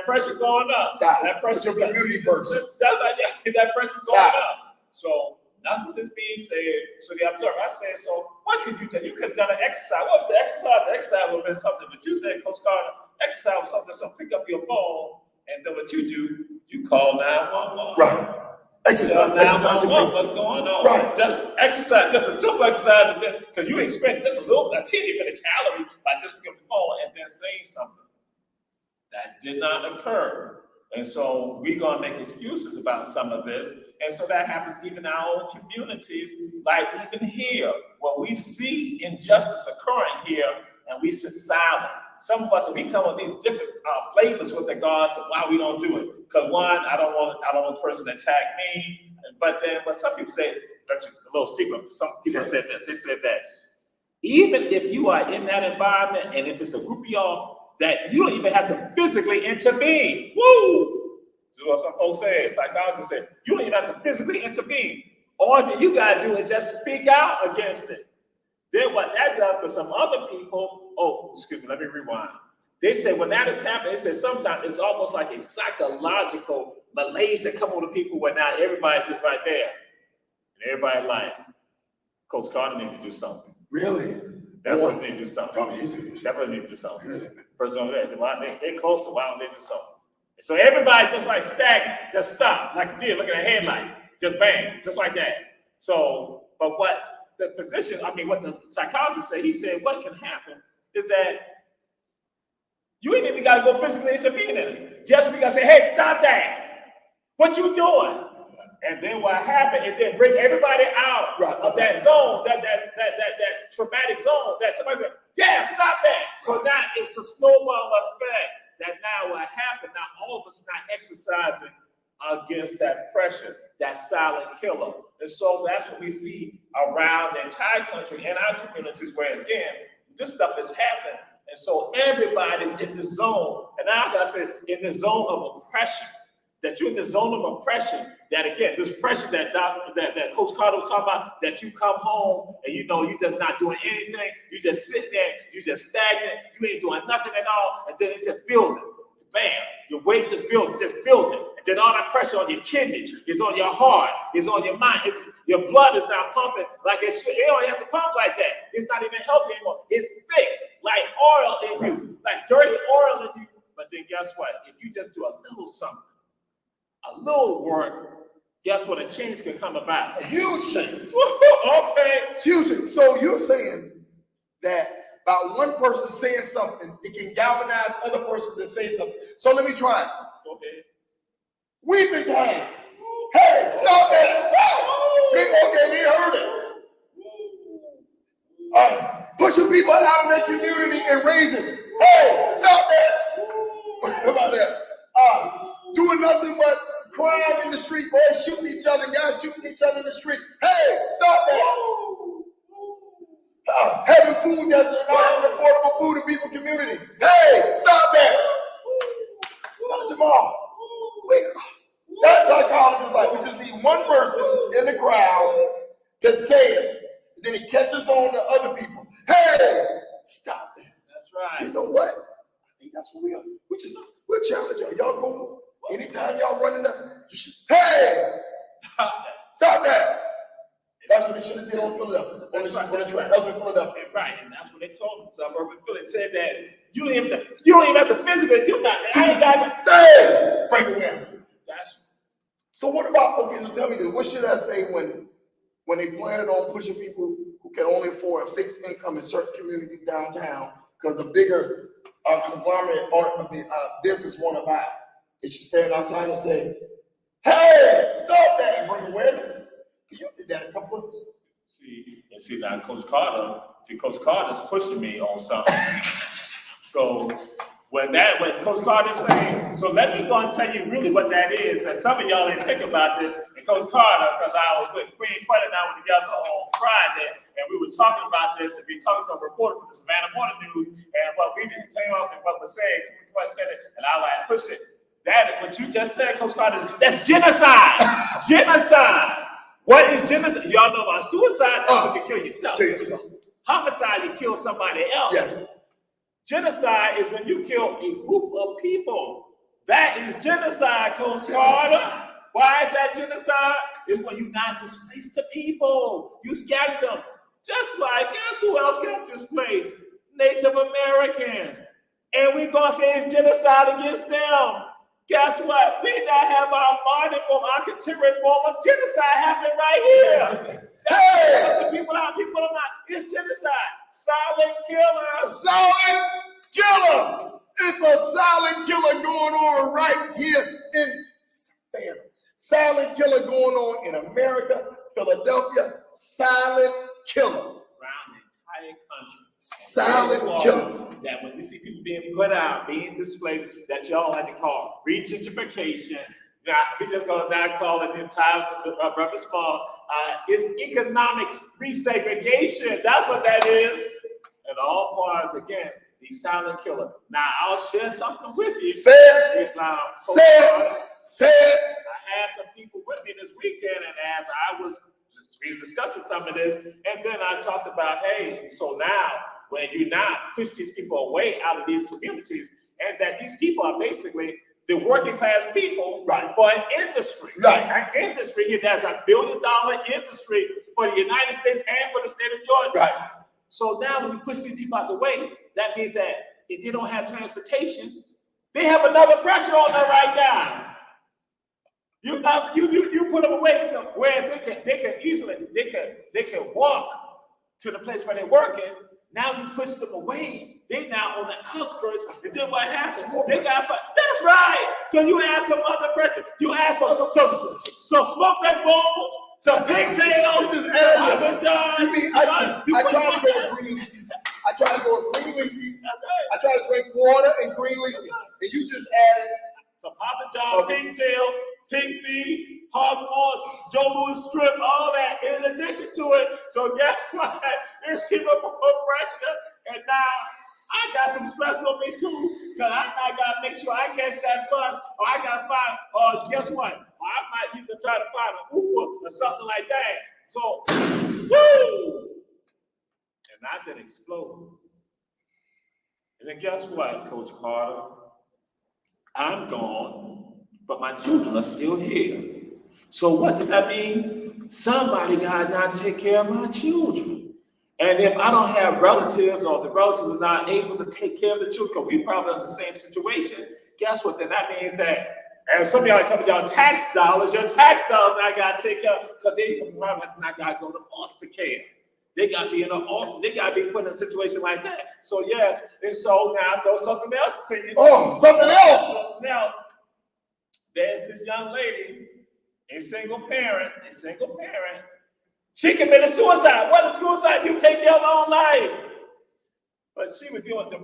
pressure going up. Silent. That pressure. Your community burst. That pressure going up. So nothing is being said. So the observer, I said, so what could you do? You could have done an exercise. What was the exercise? The exercise would have been something. But you said, Coach Carter, exercise was something. So pick up your phone, and then what you do, you call 911. Right. Exercise. 911. What's going on? Right. Just exercise. Just a simple exercise, because you expect just a teeny bit of calorie by just picking up the phone and then saying something. That did not occur. And so we're going to make excuses about some of this. And so that happens even in our own communities, like even here, where we see injustice occurring here and we sit silent. some of us, we come with these different flavors with regards to why we don't do it. Because one, I don't want a person to attack me. But some people say, that's just a little secret. Some people said this. They said that even if you are in that environment, and if it's a group of y'all, that you don't even have to physically intervene. Woo! This is what some folks say. Psychologists say you don't even have to physically intervene. All that you gotta do is just speak out against it. Then what that does for some other people, excuse me, let me rewind. They say when that is happening, they say sometimes it's almost like a psychological malaise that come on to people where now everybody's just right there. And everybody like, Coach Carter needs to do something. Really? That person needs to do something. That person needs to do something. Really? Person over there, they're closer, why don't they do something? So everybody just like stagnant, just stop, like a deer looking at headlights, just bang, just like that. So, but what the physician, what the psychologist said, he said what can happen is that you ain't even got to go physically intervene in it. Just because say, hey, stop that. What you doing? And then what happened, it then bring everybody out of that zone, that traumatic zone, that somebody said, yeah, stop that. So now it's a snowball effect that now what happened, now all of us are not exercising against that pressure, that silent killer. And so that's what we see around the entire country and our communities where, again, this stuff is happening. And so everybody's in the zone. And now, like I said, in the zone of oppression. That you're in the zone of oppression, that again, this pressure that Coach Carter was talking about, that you come home and you're just not doing anything, you just sitting there, you just stagnant, you ain't doing nothing at all, and then it's just building. Bam, your weight just building, and then all that pressure on your kidneys, is on your heart, is on your mind. Your blood is not pumping like it should. It don't have to pump like that. It's not even healthy anymore. It's thick, like oil in you, like dirty oil in you. But then guess what? If you just do a little something, a little work, guess what? A change can come about. A huge change. Okay. It's huge. So you're saying that by one person saying something, it can galvanize other persons to say something. So let me try it. Okay. Weeping time. Hey, stop that. Okay, they heard it. Pushing people out of their community and raising. Hey, stop that. What about that? Doing nothing but crime in the street, boys shooting each other, guys shooting each other in the street. Hey, stop that. Having food that's not affordable food in people's communities. Hey, stop that. Brother Jamal, that psychologist is like, we just need one person in the crowd to say it. And then it catches on to other people. Hey, stop that. That's right. You know what? I think that's what we are. We'll challenge y'all. Y'all go. Anytime y'all running up, you should, hey, stop that. That's what they should have did on Philadelphia. On the track. That was in Philadelphia. Right, and that's what they told me. Suburban Philly said that you don't even have to physically do nothing. I ain't got to say break awareness. That's so what about, okay, so tell me this, what should I say when they planning on pushing people who can only afford a fixed income in certain communities downtown because the bigger conglomerate or business want to buy? They should stand outside and say, hey, stop that, and bring awareness. You did that a couple of See now Coach Carter's pushing me on something. So when Coach Carter's saying, so let me go and tell you really what that is. That some of y'all didn't think about this. And Coach Carter, because I was with Queen Quetta and I were together on Friday, and we were talking about this, and we talked to a reporter from the Savannah Morning News, and what we didn't came up and what was said, Queen Quetta said it, and I pushed it. That what you just said, Coach Carter, that's genocide. Genocide. What is genocide? Y'all know about suicide? That's when you kill yourself. Kill yourself. Homicide, you kill somebody else. Yes. Genocide is when you kill a group of people. That is genocide, Coach Carter. Why is that genocide? It's when you not displace the people. You scatter them. Just like, guess who else got displaced? Native Americans. And we gonna say it's genocide against them. Guess what? We now have our modern form, our contemporary form of genocide happening right here. That's the people out, people are not. It's genocide. Silent killer. A silent killer. It's a silent killer going on right here in Savannah. Silent killer going on in America, Philadelphia. Silent killers. Around the entire country. Silent killers. that when you see people being put out, being displaced, that y'all like to call re-gentrification. Now, we just gonna not call it the entire Brother Small. It's economics resegregation. That's what that is. And all part of, again, the silent killer. Now, I'll share something with you. Say it. Say it. I had some people with me this weekend, and as I was discussing some of this, and then I talked about, hey, so now when you now push these people away out of these communities, and that these people are basically the working class people for an industry. An industry here that's $1 billion industry for the United States and for the state of Georgia. So now when we push these people out the way, that means that if they don't have transportation, they have another pressure on them right now. You put them away where they can easily walk to the place where they're working. Now you push them away. They now on the outskirts. And then what happens? They got that's right. So you add some other pressure. You add some smoke that balls, some pigtails. You just add them. You mean I try to go with green leafies. I try to go with green leafies. I try to drink water and green leafies. And you just added some Papa John, pigtail, pig feet, hogwash, Joe Louis strip, all that in addition to it. So guess what? It's keeping up more pressure. And now I got some stress on me too, because I got to make sure I catch that bus, or I got to find, or guess what? Or I might need to try to find an Uber or something like that. So, woo! And I didn't explode. And then guess what, Coach Carter? I'm gone, but my children are still here. So what does that mean? Somebody got to not take care of my children. And if I don't have relatives, or the relatives are not able to take care of the children, because we probably in the same situation, guess what? Then that means that, and some of y'all come with your tax dollars now got to take care of, because they probably not got to go to foster care. They got to be in an orphan. They got to be put in a situation like that. So yes, and so now throw something else to you. Oh, something else. Something else. There's this young lady, a single parent. She committed suicide. What is suicide? You take your own life. But she was dealing with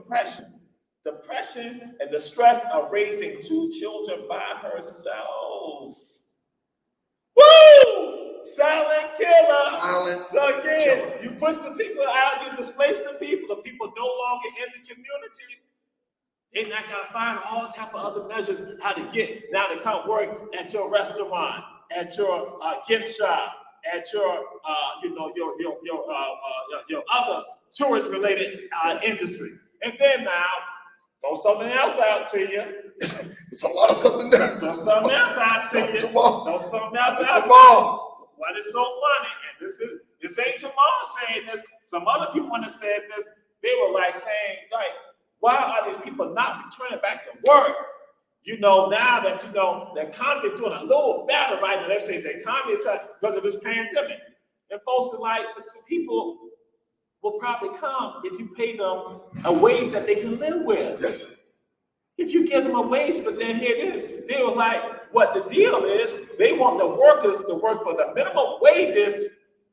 depression and the stress of raising 2 children by herself. Woo! Silent killer. So again, you push the people out, you displace the people no longer in the community. They not gonna find all type of other measures how to get now to come work at your restaurant, at your gift shop, at your your other tourist related industry. And then now throw something else out to you. It's a lot of something else. Throw something else out to you. Throw something else out to you. What is so funny, and this ain't Jamal saying this, some other people want to say this, they were like saying, like, why are these people not returning back to work? You know, now that you know the economy is doing a little better right now, they say the economy is trying because of this pandemic. And folks are like, but the people will probably come if you pay them a wage that they can live with. Yes. If you give them a wage, but then here it is, they were like, what the deal is, they want the workers to work for the minimum wages,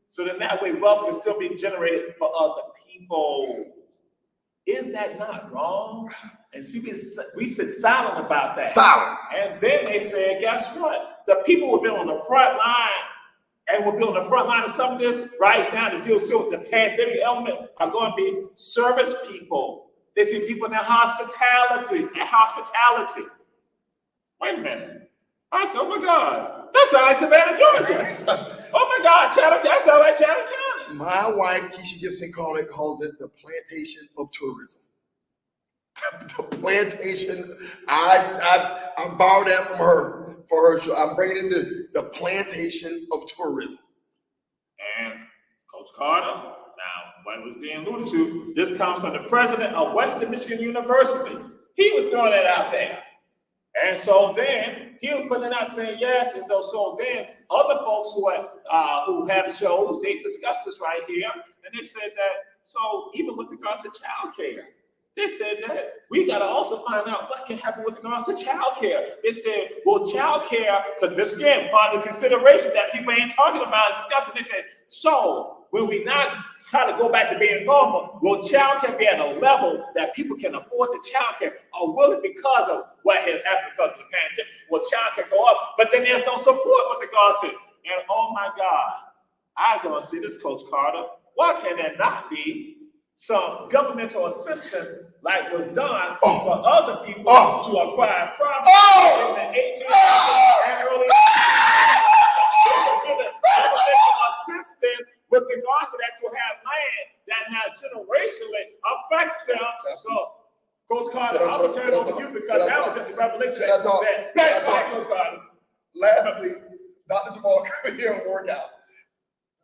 so then that way wealth can still be generated for other people. Is that not wrong? And see, we sit silent about that. Silent. And then they said, guess what? The people who have been on the front line and will be on the front line of some of this right now to deal still with the pandemic element are going to be service people. They see people in their hospitality. Wait a minute. I said, oh my God, that sounds like Savannah, Georgia. Oh my God, Chatham, that sounds like Chatham County. My wife, Keisha Gibson, calls it the plantation of tourism. The plantation, I borrowed that from her for her show. I'm bringing in the plantation of tourism. And Coach Carter, now, what was being alluded to, this comes from the president of Western Michigan University. He was throwing that out there. And so then he was putting it out saying yes. And so then other folks who have shows, they discussed this right here. And they said that, so even with regards to child care, they said that we got to also find out what can happen with regards to child care. They said, well, child care, because this again, part of the consideration that people ain't talking about and discussing, they said, so will we not try to go back to being normal? Will child care be at a level that people can afford the child care? Or will it, because of what has happened because of the pandemic, will child care go up? But then there's no support with regard to it. And oh my God, I'm going to see this, Coach Carter. Why can there not be some governmental assistance like was done for other people to acquire property in the 1800s and early governmental assistance with regard to that, to have land that now generationally affects them. So, Coach Carter, I will turn it over to you because that was just a revelation. Coach Carter. Last week, Dr. Jamal came here and worked out.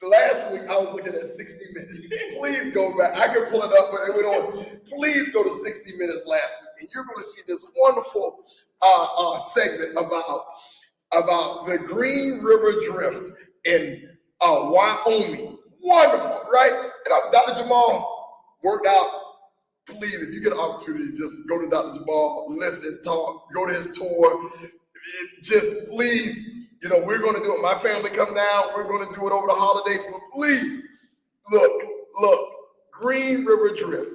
Last week, I was looking at 60 Minutes. Please go back. I can pull it up, but it went on. Please go to 60 Minutes last week, and you're going to see this wonderful segment about the Green River Drift in Wyoming. Wonderful, right? And Dr. Jamal worked out. Please, if you get an opportunity, just go to Dr. Jamal, listen, talk, go to his tour. Just please. You know, we're going to do it. My family come down. We're going to do it over the holidays. But please, look, Green River Drift.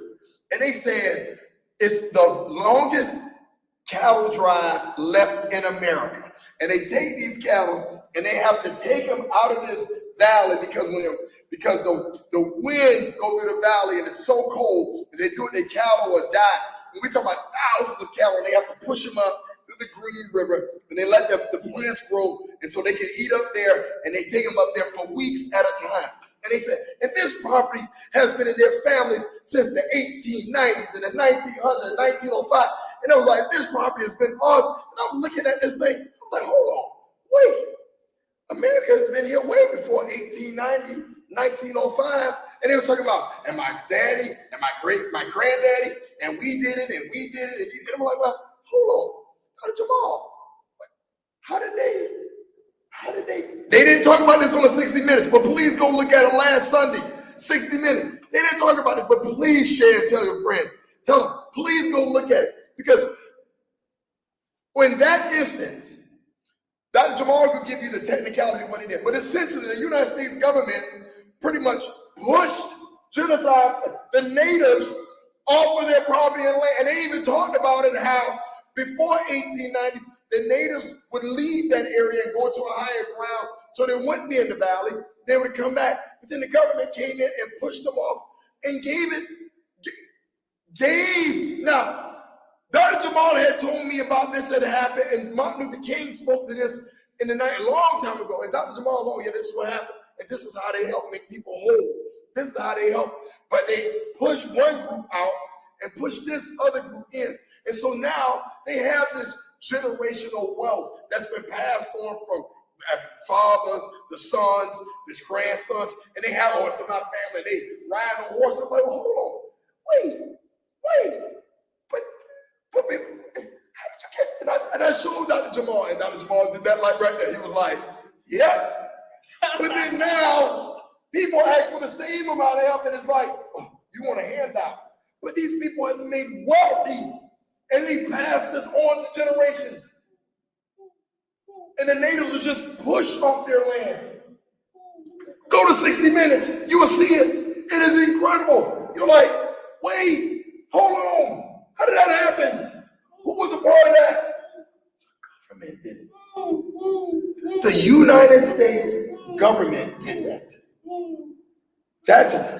And they said it's the longest cattle drive left in America. And they take these cattle and they have to take them out of this valley because the winds go through the valley and it's so cold. If they do it, their cattle will die. And we're talking about thousands of cattle and they have to push them up through the Green River, and they let the plants grow, and so they can eat up there, and they take them up there for weeks at a time. And they said, and this property has been in their families since the 1890s and the 1900s, 1905. And I was like, this property has been on. And I'm looking at this thing. I'm like, hold on, wait. America has been here way before 1890, 1905. And they were talking about, and my daddy and my granddaddy, and we did it, and we did it. And I'm like, well, hold on. Dr. Jamal, how did they didn't talk about this on the 60 Minutes, but please go look at it last Sunday, 60 Minutes. They didn't talk about it, but please share and tell your friends. Tell them, please go look at it. Because in that instance, Dr. Jamal could give you the technicality of what he did, but essentially the United States government pretty much pushed genocide, the natives off of their property and land. And they even talked about it, how before 1890s, the natives would leave that area and go to a higher ground so they wouldn't be in the valley. They would come back. But then the government came in and pushed them off and gave. Now, Dr. Jamal had told me about this had happened, and Martin Luther King spoke to this in the night a long time ago. And Dr. Jamal, oh yeah, this is what happened. And this is how they help make people whole. This is how they help. But they pushed one group out and pushed this other group in. And so now they have this generational wealth that's been passed on from fathers, the sons, the grandsons, and they have, it's in my family, they ride on horses. I'm like, well, hold on, wait, but how did you get, and I showed Dr. Jamal, and Dr. Jamal did that like right there. He was like, yeah. But then now, people ask for the same amount of help, and it's like, oh, you want a handout. But these people have been made wealthy, and they passed this on to generations. And the natives are just pushed off their land. Go to 60 Minutes. You will see it. It is incredible. You're like, wait, hold on. How did that happen? Who was a part of that? The government did it. The United States government did that.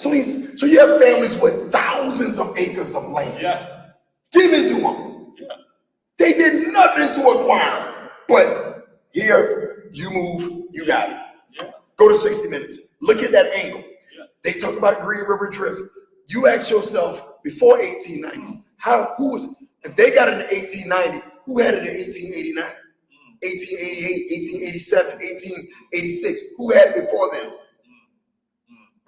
So you have families with thousands of acres of land given to them. Yeah. They did nothing to acquire, but here you move, you got it. Yeah. Go to 60 Minutes. Look at that angle. Yeah. They talk about Green River Drift. You ask yourself before 1890s, if they got it in 1890, who had it in 1889, 1888, 1887, 1886? Who had it before them?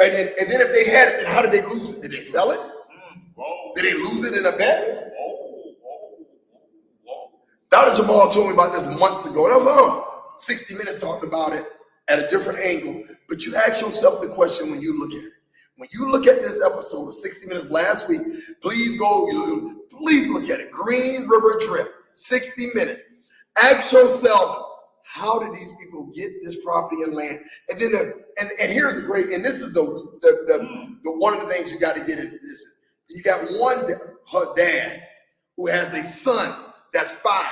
And then if they had it, then how did they lose it? Did they sell it? Did they lose it in a bet? Dr. Jamal told me about this months ago, and I was like, 60 Minutes talked about it at a different angle. But you ask yourself the question when you look at it. When you look at this episode of 60 Minutes last week, please look at it. Green River Drift, 60 Minutes. Ask yourself, how did these people get this property and land? And then and here's the great, and this is the one of the things you got to get into this. You got her dad who has a son that's 5.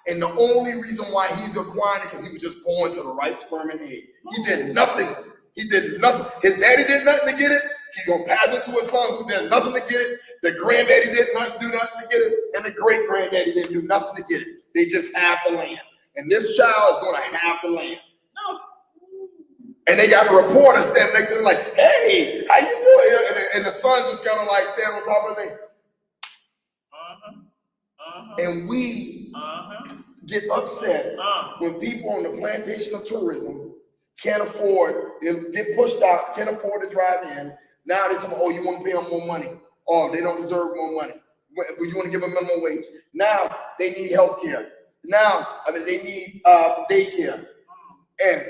And the only reason why he's acquiring it because he was just born to the right sperm and egg. He did nothing. He did nothing. His daddy did nothing to get it. He's gonna pass it to his son who did nothing to get it. The granddaddy did not do nothing to get it, and the great granddaddy didn't do nothing to get it. They just have the land. And this child is gonna have the land. No. And they got a reporter standing next to them like, hey, how you doing? And the son just kind of like standing on top of the thing. And we get upset when people on the plantation of tourism can't afford, get pushed out, can't afford to drive in. Now they tell me, oh, you want to pay them more money. Oh, they don't deserve more money. You want to give them minimum wage. Now they need health care. Now, they need daycare. And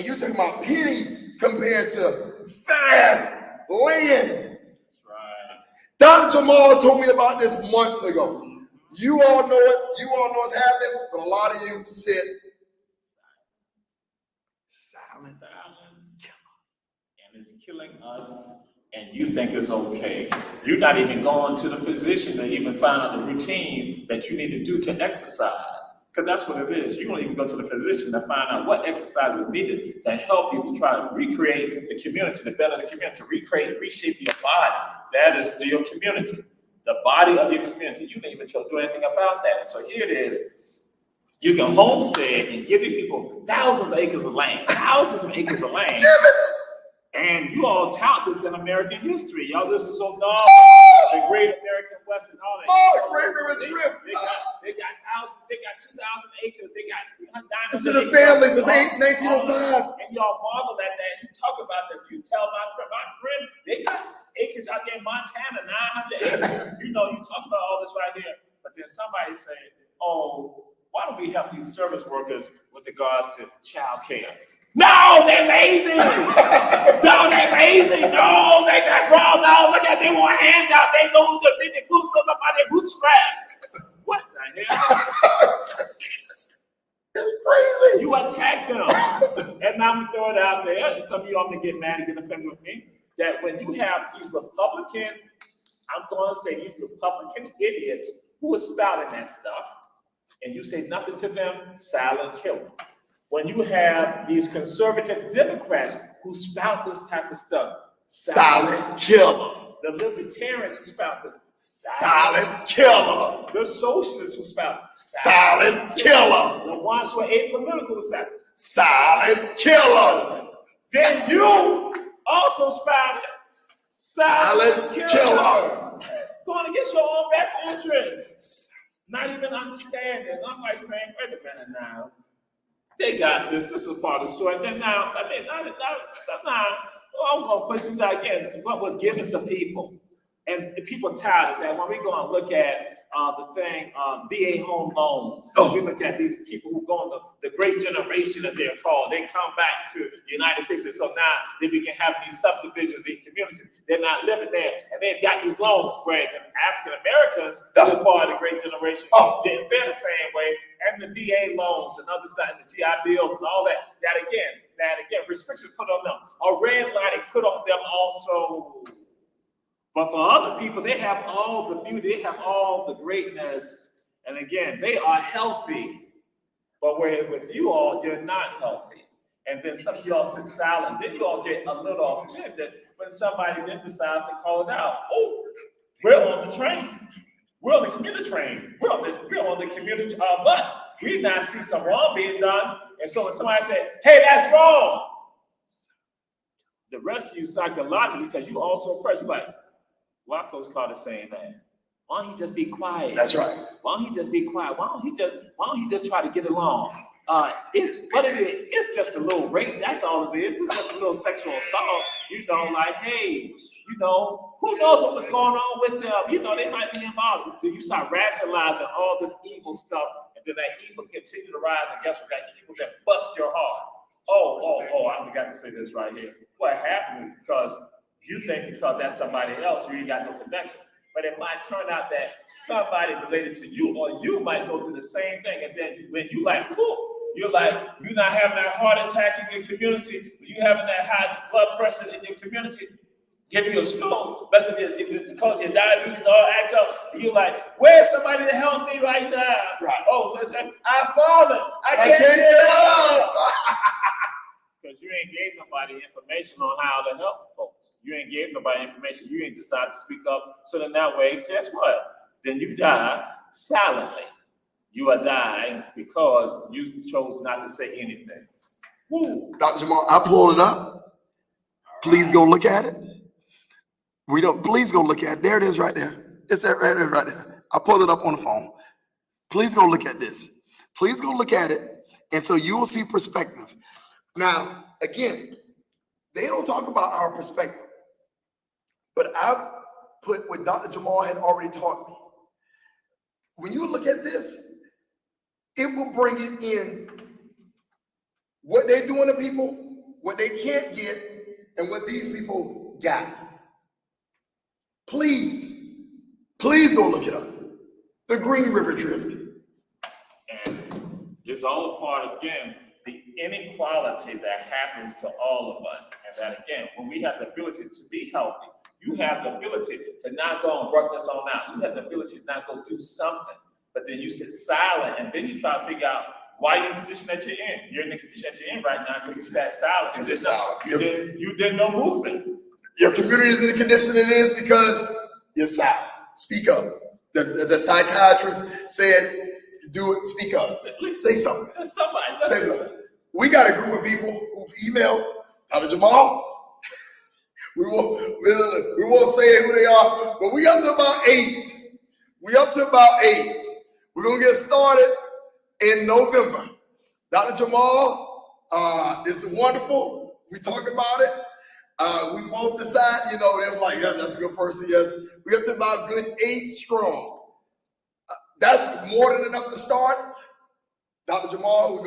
you're talking about pennies compared to vast lands. That's right. Dr. Jamal told me about this months ago. You all know it. You all know what's happening, but a lot of you sit silent. And it's killing us, and you think it's okay. You're not even going to the physician to even find out the routine that you need to do to exercise. Because that's what it is. You don't even go to the physician to find out what exercise is needed to help you to try to recreate the community, to better the community, to recreate, reshape your body. That is your community. The body of your community. You didn't even do anything about that. And so here it is. You can homestead and give these people thousands of acres of land, And you all tout this in American history. Y'all, this is so dog. The Great American West and all that. Oh, Great River Drift. They got 2,000 acres. They got 300 This is the families since 1905. And y'all marvel at that. You talk about this. You tell my friend, they got acres out there in Montana, 900 acres. You talk about all this right here. But then somebody say, oh, why don't we help these service workers with regards to child care? No, they're lazy. No, they're lazy. No, that's wrong. No, look at they want handouts. They don't bring the groups up by their bootstraps. What the hell? It's crazy. You attack them. And I'm gonna throw it out there. And some of you all may get mad and get offended with me. That when you have these Republican, I'm going to say these Republican idiots who are spouting that stuff, and you say nothing to them, silent killer. When you have these conservative Democrats who spout this type of stuff, silent killer. The libertarians who spout this, silent killer. The socialists who spout, silent killer. The ones who are apolitical who spout, silent killer. Then you also spouted silent killer. Going against your own best interests. Not even understanding. I'm like saying, wait a minute now. They got this. This is part of the story. Then now, I'm going to push this out again. What was given to people. And people tired of that. When we go and look at the thing, VA home loans. We look at these people who go on the great generation that they're called. They come back to the United States. And so now they begin having these subdivisions, these communities. They're not living there. And they've got these loans where the African Americans who are part of the great generation didn't fare the same way. And the VA loans and other stuff, and the GI bills and all that. That again, restrictions put on them. A red light put on them also. But for other people, they have all the beauty, they have all the greatness, and again, they are healthy. But where with you all, you're not healthy. And then some of y'all sit silent. Then you all get a little offended when somebody then decides to call it out. Oh, we're on the train. We're on the commuter train. We're on the commuter bus. We now see some wrong being done. And so when somebody said, hey, that's wrong, the rest of you psychologically, because you also press like, why Coach Carter saying that? Why don't he just be quiet? That's right. Why don't he just be quiet? Why don't he just try to get along? It's just a little rape. That's all it is. It's just a little sexual assault. Like, hey, who knows what was going on with them? They might be involved. Then you start rationalizing all this evil stuff, and then that evil continue to rise. And guess what? That evil that bust your heart. Oh, I forgot to say this right here. What happened because you think because that's somebody else, you ain't got no connection. But it might turn out that somebody related to you or you might go through the same thing. And then when you like, cool, you're not having that heart attack in your community, you having that high blood pressure in your community, giving you a stroke, because your diabetes all act up. You're like, where's somebody to help me right now? Right. Oh, I've fallen. I can't get up. Because you ain't gave nobody information on how to help folks. You ain't gave nobody information. You ain't decided to speak up. So then that way, guess what? Then you die silently. You are dying because you chose not to say anything. Woo. Dr. Jamal, I pulled it up. Please go look at it. Please go look at it. There it is right there. It's right there. I pulled it up on the phone. Please go look at this. Please go look at it. And so you will see perspective. Now, again, they don't talk about our perspective, but I put what Dr. Jamal had already taught me. When you look at this, it will bring it in what they're doing to people, what they can't get, and what these people got. Please go look it up. The Green River Drift. And it's all a part, again, the inequality that happens to all of us. And that, again, when we have the ability to be healthy, you have the ability to not go and work this on out. You have the ability to not go do something. But then you sit silent, and then you try to figure out why you're in the condition that you're in. You're in the condition that you're in right now because you sat silent. You did no movement. Your community is in the condition it is because you're silent. Speak up. The psychiatrist said, do it, speak up. Say something. Say something. We got a group of people who've emailed Dr. Jamal. We won't say who they are, but we up to about 8. We're going to get started in November. Dr. Jamal, this is wonderful. We talk about it. We both decide, they were like, yeah, that's a good person. Yes. We up to about good 8 strong. That's more than enough to start. Dr. Jamal,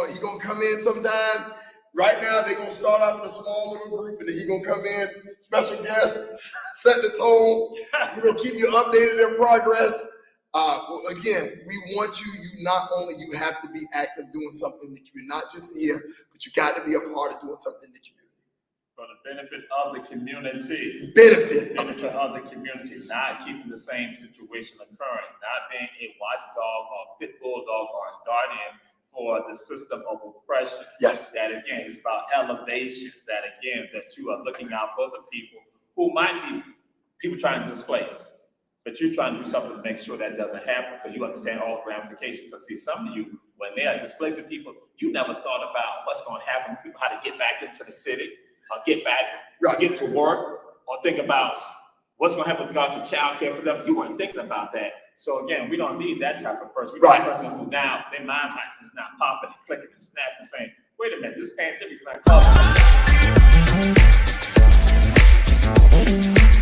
he's gonna come in sometime. Right now, they're gonna start out in a small little group, and then he's gonna come in, special guest, set the tone. We're gonna keep you updated in progress. Again, we want you you have to be active doing something in the community, not just in here, but you got to be a part of doing something in the community. For the benefit of the community. Benefit of the community, not keeping the same situation occurring, not being a watchdog or pit bulldog or a guardian for the system of oppression. Yes. That again is about elevation. That you are looking out for the people who might be people trying to displace. But you're trying to do something to make sure that doesn't happen because you understand all the ramifications. I see some of you, when they are displacing people, you never thought about what's going to happen to people, how to get back into the city, or get back, get to work, or think about what's going to happen with regard to child care for them. You weren't thinking about that. So again, we don't need that type of person. We need a person who now, their mind is not popping and clicking and snapping and saying, wait a minute, this pandemic is not causing